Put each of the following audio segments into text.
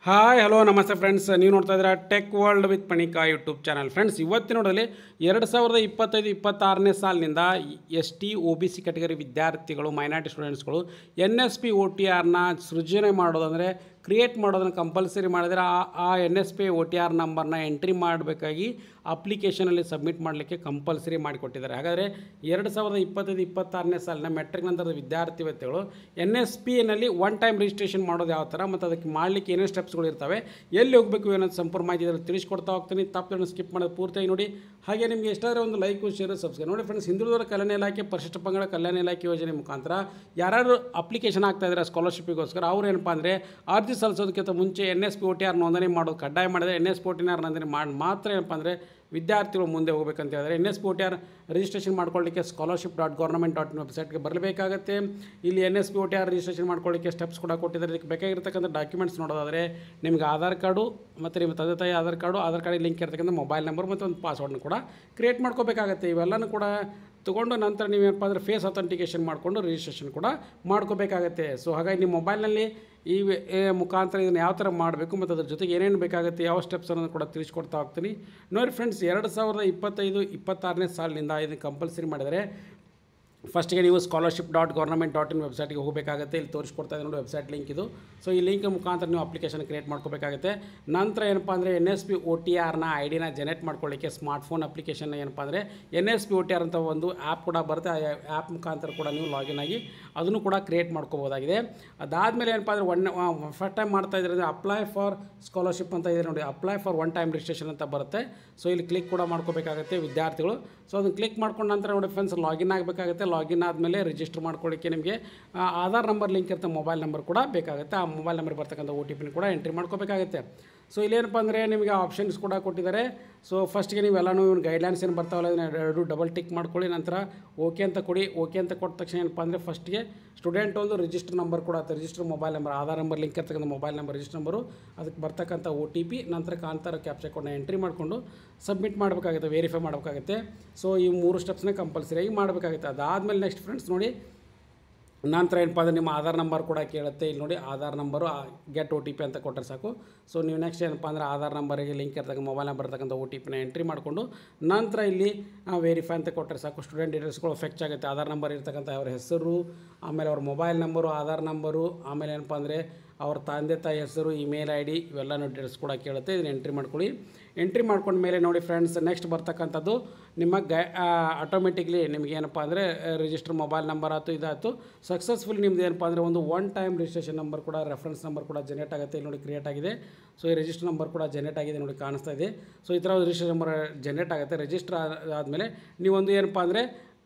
Hi hello ನಮಸ್ತೆ friends, ನೀವು ನೋಡ್ತಾ ಇದ್ದೀರಾ tech world with Panika YouTube channel. Friends, ಇವತ್ತಿನೋಡಲ್ಲಿ 2025-26ನೇ ಸಾಲಿನಿಂದ ST OBC ಕ್ಯಾಟಗರಿ ವಿದ್ಯಾರ್ಥಿಗಳು, ಮೈನಾರಿಟಿ ಸ್ಟೂಡೆಂಟ್ಸ್ಗಳು NSP OTRನ ಸೃಜನೆ ಮಾಡೋದಂದರೆ ಕ್ರಿಯೇಟ್ ಮಾಡೋದನ್ನು ಕಂಪಲ್ಸರಿ ಮಾಡಿದರೆ ಆ NSP OTR ನಂಬರ್ನ ಎಂಟ್ರಿ ಮಾಡಬೇಕಾಗಿ ಅಪ್ಲಿಕೇಶನಲ್ಲಿ ಸಬ್ಮಿಟ್ ಮಾಡಲಿಕ್ಕೆ ಕಂಪಲ್ಸರಿ ಮಾಡಿಕೊಟ್ಟಿದ್ದಾರೆ. ಹಾಗಾದರೆ 2025-26ನೇ ಸಾಲಿನ ಮೆಟ್ರಿಕ್ ನಂತರದ ವಿದ್ಯಾರ್ಥಿಗಳು NSPನಲ್ಲಿ ಒನ್ ಟೈಮ್ ರಿಜಿಸ್ಟ್ರೇಷನ್ ಮಾಡೋದು ಯಾವ ಥರ ಮತ್ತು ಅದಕ್ಕೆ ಮಾಡಲಿಕ್ಕೆ ಏನೇನು ಸ್ಟೆಪ್ಸ್ಗಳು ಇರ್ತವೆ, ಎಲ್ಲಿ ಹೋಗಬೇಕು ಅನ್ನೋದು ಸಂಪೂರ್ಣ ಮಾಹಿತಿ ಇದರಲ್ಲಿ ತಿಳಿಸ್ಕೊಡ್ತಾ ಹೋಗ್ತೀನಿ. ತಪ್ಪನ್ನು ಸ್ಕಿಪ್ ಮಾಡೋದು ಪೂರ್ತಿಯಾಗಿ ನೋಡಿ. ಹಾಗೆ ನಿಮಗೆ ಎಷ್ಟಾದರೆ ಒಂದು ಲೈಕ್, ಶೇರ್, ಸಬ್ಸ್ಕ್ರೈಬ್ ನೋಡಿ. ಫ್ರೆಂಡ್ಸ್, ಹಿಂದುಳಿದವರ ಕಲ್ಯಾಣ ಇಲಾಖೆ, ಪರಿಶಿಷ್ಟ ಪಂಗಡ ಕಲ್ಯಾಣ ಇಲಾಖೆ ಯೋಜನೆ ಮುಖಾಂತರ ಯಾರು ಅಪ್ಲಿಕೇಶನ್ ಆಗ್ತಾ ಇದ್ದಾರೆ ಸ್ಕಾಲರ್ಶಿಪ್ಪಿಗೋಸ್ಕರ, ಅವ್ರು ಏನಪ್ಪ ಅಂದರೆ ಅರ್ಜಿ ಸಲ್ಲಿಸೋದಕ್ಕಿಂತ ಮುಂಚೆ NSP OTR ನೋಂದಣಿ ಮಾಡೋದು ಕಡ್ಡಾಯ ಮಾಡಿದರೆ NSP OTR ನೋಂದಣಿ ಮಾಡಿ ಮಾತ್ರ ಏನಪ್ಪ ಅಂದರೆ ವಿದ್ಯಾರ್ಥಿಗಳು ಮುಂದೆ ಹೋಗಬೇಕಂತ ಹೇಳಿದರೆ NSP OTR ರಿಜಿಸ್ಟ್ರೇಷನ್ ಮಾಡ್ಕೊಳ್ಳಿಕ್ಕೆ scholarship.government.in ವೆಬ್ಸೈಟ್ಗೆ ಬರಬೇಕಾಗುತ್ತೆ. ಇಲ್ಲಿ NSP OTR ರಿಜಿಸ್ಟ್ರೇಷನ್ ಮಾಡ್ಕೊಳ್ಳಿಕ್ಕೆ ಸ್ಟೆಪ್ಸ್ ಕೂಡ ಕೊಟ್ಟಿದ್ದಾರೆ. ಇದಕ್ಕೆ ಬೇಕಾಗಿರ್ತಕ್ಕಂಥ ಡಾಕ್ಯುಮೆಂಟ್ಸ್ ನೋಡೋದಾದರೆ ನಿಮಗೆ ಆಧಾರ್ ಕಾರ್ಡು ಮತ್ತು ನಿಮ್ಮ ತಂದೆ ತಾಯಿ ಆಧಾರ್ ಕಾರ್ಡ್ ಲಿಂಕ್ ಇರ್ತಕ್ಕಂಥ ಮೊಬೈಲ್ ನಂಬರ್ ಮತ್ತು ಒಂದು ಪಾಸ್ವರ್ಡ್ನ ಕೂಡ ಕ್ರಿಯೇಟ್ ಮಾಡ್ಕೋಬೇಕಾಗತ್ತೆ. ಇವೆಲ್ಲನೂ ಕೂಡ ತೊಗೊಂಡು ನಂತರ ನೀವೇನಪ್ಪ ಅಂದರೆ ಫೇಸ್ ಅಥೆಂಟಿಕೇಷನ್ ಮಾಡಿಕೊಂಡು ರಿಜಿಸ್ಟ್ರೇಷನ್ ಕೂಡ ಮಾಡ್ಕೋಬೇಕಾಗತ್ತೆ. ಸೊ ಹಾಗಾಗಿ ನಿಮ್ಮ ಮೊಬೈಲ್ನಲ್ಲಿ ಈ ಮುಖಾಂತರ ಇದನ್ನು ಯಾವ ಥರ ಮಾಡಬೇಕು ಮತ್ತು ಅದ್ರ ಜೊತೆಗೆ ಏನೇನು ಬೇಕಾಗುತ್ತೆ, ಯಾವ ಸ್ಟೆಪ್ಸ್ ಅನ್ನೋದು ಕೂಡ ತಿಳಿಸ್ಕೊಡ್ತಾ ಹೋಗ್ತೀನಿ. ನೋಡಿ ಫ್ರೆಂಡ್ಸ್, 2025-26ನೇ ಸಾಲಿನಿಂದ ಇದನ್ನು ಕಂಪಲ್ಸರಿ ಮಾಡಿದರೆ ಫಸ್ಟಿಗೆ ನೀವು scholarship.government.in ವೆಬ್ಸೈಟ್ಗೆ ಹೋಗಬೇಕಾಗುತ್ತೆ. ಇಲ್ಲಿ ತೋರಿಸ್ಕೊಡ್ತಾ ಇದೆ ನೋಡಿ ವೆಬ್ಸೈಟ್ ಲಿಂಕ್ ಇದು. ಸೊ ಈ ಲಿಂಕ್ ಮುಖಾಂತರ ನೀವು ಅಪ್ಲಿಕೇಶನ್ ಕ್ರಿಯೇಟ್ ಮಾಡ್ಕೋಬೇಕಾಗುತ್ತೆ. ನಂತರ ಏನಪ್ಪ ಅಂದರೆ NSP OTRನ ಐಡಿನ ಜನರೇಟ್ ಮಾಡ್ಕೊಳ್ಳಿಕ್ಕೆ ಸ್ಮಾರ್ಟ್ಫೋನ್ ಅಪ್ಲಿಕೇಶನ್ ಏನಪ್ಪ ಅಂದರೆ NSP OTR ಅಂತ ಒಂದು ಆ್ಯಪ್ ಕೂಡ ಬರುತ್ತೆ. ಆ ಆ್ಯಪ್ ಮುಖಾಂತರ ಕೂಡ ನೀವು ಲಾಗಿನ್ ಆಗಿ ಅದನ್ನು ಕೂಡ ಕ್ರಿಯೇಟ್ ಮಾಡ್ಕೋಬೋದಾಗಿದೆ. ಅದಾದಮೇಲೆ ಏನಪ್ಪ ಅಂದರೆ ಫಸ್ಟ್ ಟೈಮ್ ಮಾಡ್ತಾ ಇದ್ರೆ ಅಪ್ಲೈ ಫಾರ್ ಸ್ಕಾಲರ್ಶಿಪ್ ಅಂತ ಇದೆ ನೋಡಿ, apply for one time registration ಅಂತ ಬರುತ್ತೆ. ಸೊ ಇಲ್ಲಿ ಕ್ಲಿಕ್ ಕೂಡ ಮಾಡ್ಕೋಬೇಕಾಗುತ್ತೆ ವಿದ್ಯಾರ್ಥಿಗಳು. ಸೊ ಅದನ್ನು ಕ್ಲಿಕ್ ಮಾಡ್ಕೊಂಡು ನಂತರ ನೋಡಿ ಫ್ರೆಂಡ್ಸ್ ಲಾಗಿನ್ ಆಗಬೇಕಾಗುತ್ತೆ. ಲಾಗಿನ್ ಆದಮೇಲೆ ರಿಜಿಸ್ಟರ್ ಮಾಡ್ಕೊಳ್ಳಿಕ್ಕೆ ನಿಮಗೆ ಆಧಾರ್ ನಂಬರ್ ಲಿಂಕ್ ಇರುತ್ತೆ, ಮೊಬೈಲ್ ನಂಬರ್ ಕೂಡ ಬೇಕಾಗುತ್ತೆ. ಆ ಮೊಬೈಲ್ ನಂಬರ್ ಬರ್ತಕ್ಕಂಥ OTP ಕೂಡ ಎಂಟ್ರಿ ಮಾಡ್ಕೋಬೇಕಾಗುತ್ತೆ. ಸೊ ಇಲ್ಲೇನಪ್ಪ ಅಂದರೆ ನಿಮಗೆ ಆಪ್ಷನ್ಸ್ ಕೂಡ ಕೊಟ್ಟಿದ್ದಾರೆ. ಸೊ ಫಸ್ಟ್ಗೆ ನೀವೆಲ್ಲನೂ ಗೈಡ್ಲೈನ್ಸ್ ಏನು ಬರ್ತಾವಲ್ಲ ಅದನ್ನ ಎರಡು ಡಬಲ್ ಟಿಕ್ ಮಾಡ್ಕೊಳ್ಳಿ. ನಂತರ ಓಕೆ ಅಂತ ಕೊಡಿ. ಓಕೆ ಅಂತ ಕೊಟ್ಟ ತಕ್ಷಣ ಏನಪ್ಪ ಅಂದರೆ ಫಸ್ಟ್ಗೆ ಸ್ಟೂಡೆಂಟ್ ಒಂದು ರಿಜಿಸ್ಟರ್ ನಂಬರ್ ಕೂಡ register mobile number, Aadhaar number link ಇರ್ತಕ್ಕಂಥ ಮೊಬೈಲ್ ನಂಬರ್, ರಿಜಿಸ್ಟರ್ ನಂಬರು, ಅದಕ್ಕೆ ಬರ್ತಕ್ಕಂಥ OTP, ನಂತರ ಕಾಂತಾರ ಕ್ಯಾಪ್ಚಾ ಕೋಡ್ನ ಎಂಟ್ರಿ ಮಾಡಿಕೊಂಡು ಸಬ್ಮಿಟ್ ಮಾಡಬೇಕಾಗುತ್ತೆ, ವೆರಿಫೈ ಮಾಡಬೇಕಾಗುತ್ತೆ. ಸೊ ಈ 3 ಸ್ಟೆಪ್ಸ್ನ ಕಂಪಲ್ಸರಿಯಾಗಿ ಮಾಡಬೇಕಾಗುತ್ತೆ. ಅದಾದಮೇಲೆ ನೆಕ್ಸ್ಟ್ ಫ್ರೆಂಡ್ಸ್ ನೋಡಿ, ನಂತರ ಏನಪ್ಪ ಅಂದರೆ ನಿಮ್ಮ ಆಧಾರ್ ನಂಬರ್ ಕೂಡ ಕೇಳುತ್ತೆ. ಇಲ್ಲಿ ನೋಡಿ ಆಧಾರ್ ನಂಬರು ಗೆಟ್ OTP ಅಂತ ಕೊಟ್ಟರೆ ಸಾಕು. ಸೊ ನೀವು ನೆಕ್ಸ್ಟ್ ಏನಪ್ಪ ಅಂದರೆ ಆಧಾರ್ ನಂಬರಿಗೆ ಲಿಂಕ್ ಇರ್ತಕ್ಕಂಥ ಮೊಬೈಲ್ ನಂಬರ್ ಇರ್ತಕ್ಕಂಥ OTPನ ಎಂಟ್ರಿ ಮಾಡಿಕೊಂಡು ನಂತರ ಇಲ್ಲಿ ವೆರಿಫೈ ಅಂತ ಕೊಟ್ಟರೆ ಸಾಕು. ಸ್ಟೂಡೆಂಟ್ ಡೀಟೇಲ್ಸ್ಗಳು ಫೆಚ್ ಆಗುತ್ತೆ. ಆಧಾರ್ ನಂಬರ್ ಇರ್ತಕ್ಕಂಥ ಅವ್ರ ಹೆಸರು, ಆಮೇಲೆ ಅವ್ರ ಮೊಬೈಲ್ ನಂಬರು, ಆಧಾರ್ ನಂಬರು, ಆಮೇಲೆ ಏನಪ್ಪ ಅಂದರೆ ಅವ್ರ ತಂದೆ ತಾಯಿ ಹೆಸರು, ಇಮೇಲ್ ID ಇವೆಲ್ಲನೂ ಡೀಟೇಲ್ಸ್ ಕೂಡ ಕೇಳುತ್ತೆ. ಇದನ್ನು ಎಂಟ್ರಿ ಮಾಡ್ಕೊಳ್ಳಿ. ಎಂಟ್ರಿ ಮಾಡ್ಕೊಂಡ ಮೇಲೆ ನೋಡಿ ಫ್ರೆಂಡ್ಸ್, ನೆಕ್ಸ್ಟ್ ಬರ್ತಕ್ಕಂಥದ್ದು ನಿಮ್ಮ ಆಟೋಮೆಟಿಕ್ಲಿ ನಿಮ್ಗೆ ಏನಪ್ಪ ಅಂದರೆ ರಿಜಿಸ್ಟರ್ ಮೊಬೈಲ್ ನಂಬರ್ ಆಯಿತು, ಇದಾಯಿತು ಸಕ್ಸಸ್ಫುಲ್. ನಿಮ್ದು ಏನಪ್ಪ ಅಂದರೆ ಒಂದು ಒನ್ ಟೈಮ್ ರಿಜಿಸ್ಟ್ರೇಷನ್ ನಂಬರ್ ಕೂಡ, ರೆಫರೆನ್ಸ್ ನಂಬರ್ ಕೂಡ ಜನರೇಟ್ ಆಗುತ್ತೆ. ಇಲ್ಲಿ ನೋಡಿ ಕ್ರಿಯೇಟ್ ಆಗಿದೆ. ಸೊ ಈ ರಿಜಿಸ್ಟರ್ ನಂಬರ್ ಕೂಡ ಜನರೇಟ್ ಆಗಿದೆ ನೋಡಿ, ಕಾಣಿಸ್ತಾ ಇದೆ. ಸೊ ಈ ಥರ ರಿಜಿಸ್ಟರ್ ನಂಬರ್ ಜನರೇಟ್ ಆಗುತ್ತೆ. ರಿಜಿಸ್ಟರ್ ಆದಮೇಲೆ ನೀವೊಂದು ಏನಪ್ಪ ಅಂದರೆ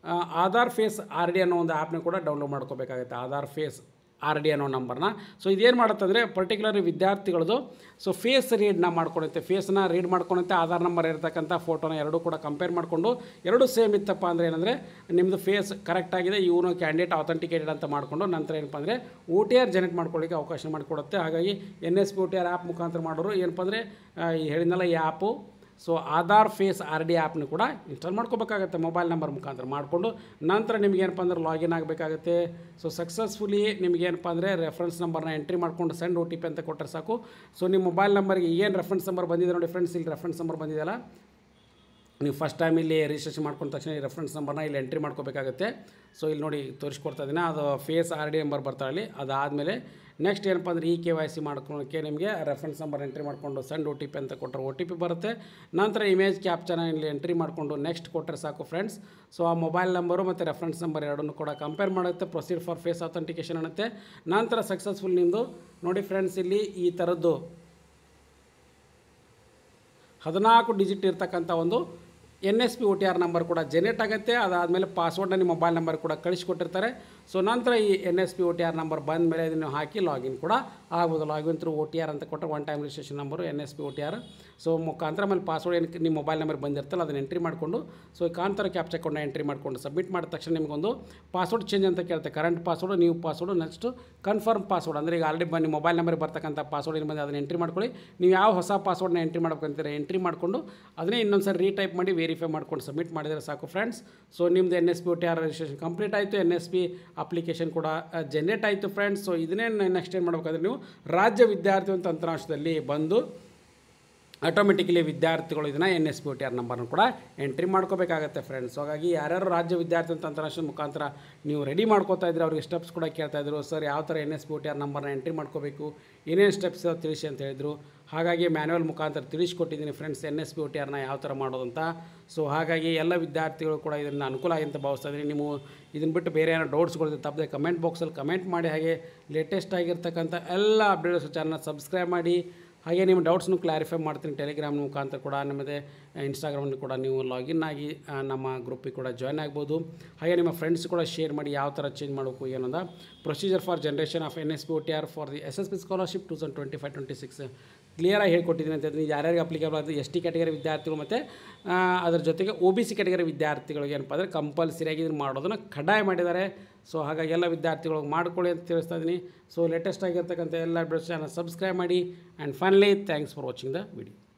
ಆಧಾರ್ ಫೇಸ್ RD ಅನ್ನೋ ಒಂದು ಆ್ಯಪ್ನ ಕೂಡ ಡೌನ್ಲೋಡ್ ಮಾಡ್ಕೋಬೇಕಾಗುತ್ತೆ. ಆಧಾರ್ ಫೇಸ್ RD ಅನ್ನೋ ನಂಬರ್ನ. ಸೊ ಇದೇನು ಮಾಡುತ್ತಂದರೆ ಪರ್ಟಿಕ್ಯುಲರ್ ವಿದ್ಯಾರ್ಥಿಗಳದು ಸೊ ಫೇಸ್ ರೀಡ್ನ ಮಾಡ್ಕೊಳುತ್ತೆ, ಫೇಸ್ನ ರೀಡ್ ಮಾಡ್ಕೊಳುತ್ತೆ. ಆಧಾರ್ ನಂಬರ್ ಇರತಕ್ಕಂಥ ಫೋಟೋನ ಎರಡೂ ಕೂಡ ಕಂಪೇರ್ ಮಾಡಿಕೊಂಡು ಎರಡು ಸೇಮ್ ಇತ್ತಪ್ಪ ಅಂದರೆ ಏನಂದರೆ ನಿಮ್ಮದು ಫೇಸ್ ಕರೆಕ್ಟಾಗಿದೆ, ಇವನು ಕ್ಯಾಂಡಿಡೇಟ್ ಅಥೆಂಟಿಕೇಟೆಡ್ ಅಂತ ಮಾಡಿಕೊಂಡು ನಂತರ ಏನಪ್ಪ ಅಂದರೆ OTR ಜನರೇಟ್ ಮಾಡ್ಕೊಳ್ಳಿಕ್ಕೆ ಅವಕಾಶ ಮಾಡಿಕೊಡುತ್ತೆ. ಹಾಗಾಗಿ NSP OTR ಆ್ಯಪ್ ಮುಖಾಂತರ ಮಾಡೋರು ಏನಪ್ಪ ಅಂದರೆ ಹೇಳಿದ್ನಲ್ಲ ಈ app, so Aadhaar face RD ಆ್ಯಪ್ನ ಕೂಡ ಇನ್ಸ್ಟಾಲ್ ಮಾಡ್ಕೋಬೇಕಾಗುತ್ತೆ ಮೊಬೈಲ್ ನಂಬರ್ ಮುಖಾಂತರ ಮಾಡಿಕೊಂಡು ನಂತರ ನಿಮಗೇನಪ್ಪ ಅಂದ್ರೆ ಲಾಗಿನ್ ಆಗಬೇಕಾಗುತ್ತೆ. ಸೊ ಸಕ್ಸಸ್ಫುಲಿ ನಿಮಗೇನಪ್ಪ ಅಂದರೆ ರೆಫರೆನ್ಸ್ ನಂಬರ್ನ ಎಂಟ್ರಿ ಮಾಡ್ಕೊಂಡು ಸೆಂಡ್ OTP ಅಂತ ಕೊಟ್ಟರೆ ಸಾಕು. ಸೊ ನಿಮ್ಮ ಮೊಬೈಲ್ ನಂಬರ್ಗೆ ಏನು ರೆಫರೆನ್ಸ್ ನಂಬರ್ ಬಂದಿದೆ ನೋಡಿ ಫ್ರೆಂಡ್ಸ್, ಇಲ್ಲಿ ರೆಫರೆನ್ಸ್ ನಂಬರ್ ಬಂದಿದೆಯಲ್ಲ, ನೀವು ಫಸ್ಟ್ ಟೈಮ್ ಇಲ್ಲಿ ರಿಜಿಸ್ಟ್ರೇಷನ್ ಮಾಡ್ಕೊಂಡ ತಕ್ಷಣ ಈ ರೆಫರೆನ್ಸ್ ನಂಬರ್ನ ಇಲ್ಲಿ ಎಂಟ್ರಿ ಮಾಡ್ಕೋಬೇಕಾಗುತ್ತೆ. ಸೊ ಇಲ್ಲಿ ನೋಡಿ ತೋರಿಸ್ಕೊಡ್ತಾ ಇದ್ದೀನಿ, ಅದು ಫೇಸ್ RD ನಂಬರ್ ಬರ್ತಾಳೆ ಅಲ್ಲಿ. ಅದಾದಮೇಲೆ ನೆಕ್ಸ್ಟ್ ಏನಪ್ಪ ಅಂದರೆ KYC ಮಾಡ್ಕೊಳ್ಳೋಕ್ಕೆ ನಿಮಗೆ ರೆಫರೆನ್ಸ್ ನಂಬರ್ ಎಂಟ್ರಿ ಮಾಡಿಕೊಂಡು ಸೆಂಡ್ OTP ಅಂತ ಕೊಟ್ಟರೆ OTP ಬರುತ್ತೆ. ನಂತರ ಇಮೇಜ್ ಕ್ಯಾಪ್ಚರ್ನ ಇಲ್ಲಿ ಎಂಟ್ರಿ ಮಾಡಿಕೊಂಡು ನೆಕ್ಸ್ಟ್ ಕೊಟ್ಟರೆ ಸಾಕು ಫ್ರೆಂಡ್ಸ್. ಸೊ ಆ ಮೊಬೈಲ್ ನಂಬರು ಮತ್ತು ರೆಫರೆನ್ಸ್ ನಂಬರ್ ಎರಡನ್ನೂ ಕೂಡ ಕಂಪೇರ್ ಮಾಡುತ್ತೆ. ಪ್ರೊಸೀಡ್ ಫಾರ್ ಫೇಸ್ ಅಥೆಂಟಿಕೇಷನ್ ಅನ್ನುತ್ತೆ. ನಂತರ ಸಕ್ಸಸ್ಫುಲ್ ನಿಮ್ಮದು ನೋಡಿ ಫ್ರೆಂಡ್ಸ್, ಇಲ್ಲಿ ಈ ಥರದ್ದು 14 ಡಿಜಿಟ್ ಇರ್ತಕ್ಕಂಥ ಒಂದು NSP OTR ನಂಬರ್ ಕೂಡ ಜನರೇಟ್ ಆಗುತ್ತೆ. ಅದಾದಮೇಲೆ ಪಾಸ್ವರ್ಡ್ನ ನಿಮ್ಮ ಮೊಬೈಲ್ ನಂಬರ್ ಕೂಡ ಕಳಿಸ್ಕೊಟ್ಟಿರ್ತಾರೆ. ಸೊ ನಂತರ ಈ NSP OTR ನಂಬರ್ ಬಂದ ಮೇಲೆ ಇದನ್ನು ಹಾಕಿ ಲಾಗಿನ್ ಕೂಡ ಆಗ್ಬೋದು. ಲಾಗಿನ್ ಥ್ರೂ OTR ಅಂತ ಕೊಟ್ಟರೆ one time registration number NSP OTR. So ಮುಖಾಂತರ ಆಮೇಲೆ ಪಾಸ್ವರ್ಡ್ ಏನು ನಿಮ್ಮ ಮೊಬೈಲ್ ನಂಬರ್ ಬಂದಿರ್ತಲ್ಲ ಅದನ್ನು ಎಂಟ್ರಿ ಮಾಡಿಕೊಂಡು ಸೊ ಕಾಂತಾರ ಕ್ಯಾಪ್ಚಾ ಕೋಡ್ನ ಎಂಟ್ರಿ ಮಾಡಿಕೊಂಡು ಸಬ್ಮಿಟ್ ಮಾಡಿದ ತಕ್ಷಣ ನಿಮಗೊಂದು ಪಾಸ್ವರ್ಡ್ ಚೇಂಜ್ ಅಂತ ಕೇಳುತ್ತೆ. Current password, new password, next confirm password. ಅಂದರೆ ಈಗ ಆಲ್ರೆಡಿ ನಿಮ್ಮ ಮೊಬೈಲ್ ನಂಬರ್ ಬರ್ತಕ್ಕಂಥ ಪಾಸ್ವರ್ಡ್ ಏನು ಬಂದು ಅದನ್ನು ಎಂಟ್ರಿ ಮಾಡ್ಕೊಳ್ಳಿ. ನೀವು ಯಾವ ಹೊಸ ಪಾಸ್ವರ್ಡ್ನ ಎಂಟ್ರಿ ಮಾಡ್ಬೇಕಂತೀರ ಎಂಟ್ರಿ ಮಾಡಿಕೊಂಡು ಅದನ್ನೇ ಇನ್ನೊಂದು ಸರಿ ರೀಟೈಪ್ ಮಾಡಿ ವೆರಿಫೈ ಮಾಡ್ಕೊಂಡು ಸಬ್ಮಿಟ್ ಮಾಡಿದರೆ ಸಾಕು ಫ್ರೆಂಡ್ಸ್. ಸೊ ನಿಮ್ಮದು NSP OTR ರಿಜಿಸ್ಟ್ರೇಷನ್ ಕಂಪ್ಲೀಟ್ ಆಯಿತು, NSP ಅಪ್ಲಿಕೇಶನ್ ಕೂಡ ಜನರೇಟ್ ಆಯಿತು ಫ್ರೆಂಡ್ಸ್. ಸೊ ಇದನ್ನೇ ನೆಕ್ಸ್ಟ್ ಏನು ಮಾಡಬೇಕಾದ್ರೆ ನೀವು ರಾಜ್ಯ ವಿದ್ಯಾರ್ಥಿ ತಂತ್ರಾಂಶದಲ್ಲಿ ಬಂದು ಆಟೋಮೆಟಿಕಲಿ ವಿದ್ಯಾರ್ಥಿಗಳು ಇದನ್ನು NSP OTR ನಂಬರ್ನ ಕೂಡ ಎಂಟ್ರಿ ಮಾಡ್ಕೋಬೇಕಾಗತ್ತೆ ಫ್ರೆಂಡ್ಸ್. ಹಾಗಾಗಿ ಯಾರ್ಯಾರು ರಾಜ್ಯ ವಿದ್ಯಾರ್ಥಿ ತಂತ್ರಾಂಶದ ಮುಖಾಂತರ ನೀವು ರೆಡಿ ಮಾಡ್ಕೋತಾ ಇದ್ರೆ ಅವ್ರಿಗೆ ಸ್ಟೆಪ್ಸ್ ಕೂಡ ಕೇಳ್ತಾಯಿದ್ರು, ಸರ್ ಯಾವ ಥರ NSP OTR ನಂಬರ್ನ ಎಂಟ್ರಿ ಮಾಡ್ಕೋಬೇಕು, ಏನೇನು ಸ್ಟೆಪ್ಸ್ ತಿಳಿಸಿ ಅಂತ ಹೇಳಿದರು. ಹಾಗಾಗಿ ಮ್ಯಾನ್ಯುವಲ್ ಮುಖಾಂತರ ತಿಳಿಸ್ಕೊಟ್ಟಿದ್ದೀನಿ ಫ್ರೆಂಡ್ಸ್ NSP OTRನ ಯಾವ ಥರ ಮಾಡೋದಂತ. ಸೊ ಹಾಗಾಗಿ ಎಲ್ಲ ವಿದ್ಯಾರ್ಥಿಗಳು ಕೂಡ ಇದನ್ನು ಅನುಕೂಲ ಆಗಿ ಅಂತ ಭಾವಿಸ್ತಾ ಇದ್ದೀನಿ. ನೀವು ಇದನ್ನು ಬಿಟ್ಟು ಬೇರೆ ಏನೋ ಡೌಟ್ಸ್ಗಳಿದೆ ತಪ್ಪದೆ ಕಮೆಂಟ್ ಬಾಕ್ಸಲ್ಲಿ ಕಮೆಂಟ್ ಮಾಡಿ, ಹಾಗೆ ಲೇಟೆಸ್ಟ್ ಆಗಿರ್ತಕ್ಕಂಥ ಎಲ್ಲ ಅಪ್ಡೇಟ್ಸ್ ಚಾನಲ್ನ ಸಬ್ಸ್ಕ್ರೈಬ್ ಮಾಡಿ. ಹಾಗೆ ನಿಮ್ಮ ಡೌಟ್ಸ್ನು ಕ್ಲಾರಿಫೈ ಮಾಡ್ತೀನಿ ಟೆಲಿಗ್ರಾಮ್ ಮುಖಾಂತರ ಕೂಡ, ನಮ್ಮದೇ ಇನ್ಸ್ಟಾಗ್ರಾಮಲ್ಲಿ ಕೂಡ ನೀವು ಲಾಗಿನ್ ಆಗಿ ನಮ್ಮ ಗ್ರೂಪಿಗೆ ಕೂಡ ಜಾಯ್ನ್ ಆಗ್ಬೋದು. ಹಾಗೆ ನಿಮ್ಮ ಫ್ರೆಂಡ್ಸ್ ಕೂಡ ಶೇರ್ ಮಾಡಿ ಯಾವ ಥರ ಚೇಂಜ್ ಮಾಡಬೇಕು ಏನಂದ. Procedure for generation of NSP OTR for the SSP scholarship 2025-26 ಕ್ಲಿಯರಾಗಿ ಹೇಳ್ಕೊಟ್ಟಿದ್ದೀನಿ ಅಂತ ಹೇಳ್ತೀನಿ. ಯಾರ್ಯಾರಿಗೆ ಅಪ್ಲಿಕೇಬಲ್ ಆಗುತ್ತೆ ST ಕ್ಯಾಟಗರಿ ವಿದ್ಯಾರ್ಥಿಗಳು ಮತ್ತು ಅದರ ಜೊತೆಗೆ OBC ಕ್ಯಾಟಗರಿ ವಿದ್ಯಾರ್ಥಿಗಳಿಗೆ ಏನಪ್ಪ ಅಂದರೆ ಕಂಪಲ್ಸರಿಯಾಗಿ ಇದನ್ನು ಮಾಡೋದನ್ನು ಕಡ್ಡಾಯ ಮಾಡಿದ್ದಾರೆ. ಸೊ ಹಾಗಾಗಿ ಎಲ್ಲ ವಿದ್ಯಾರ್ಥಿಗಳಿಗೆ ಮಾಡ್ಕೊಳ್ಳಿ ಅಂತ ತಿಳಿಸ್ತಾ ಇದ್ದೀನಿ. ಸೊ ಲೇಟೆಸ್ಟ್ ಆಗಿರ್ತಕ್ಕಂಥ ಎಲ್ಲ ಅಪ್ಡೇಟ್ಸ್ ಚಾನಲ್ ಸಬ್ಸ್ಕ್ರೈಬ್ ಮಾಡಿ. And finally thanks for watching the video.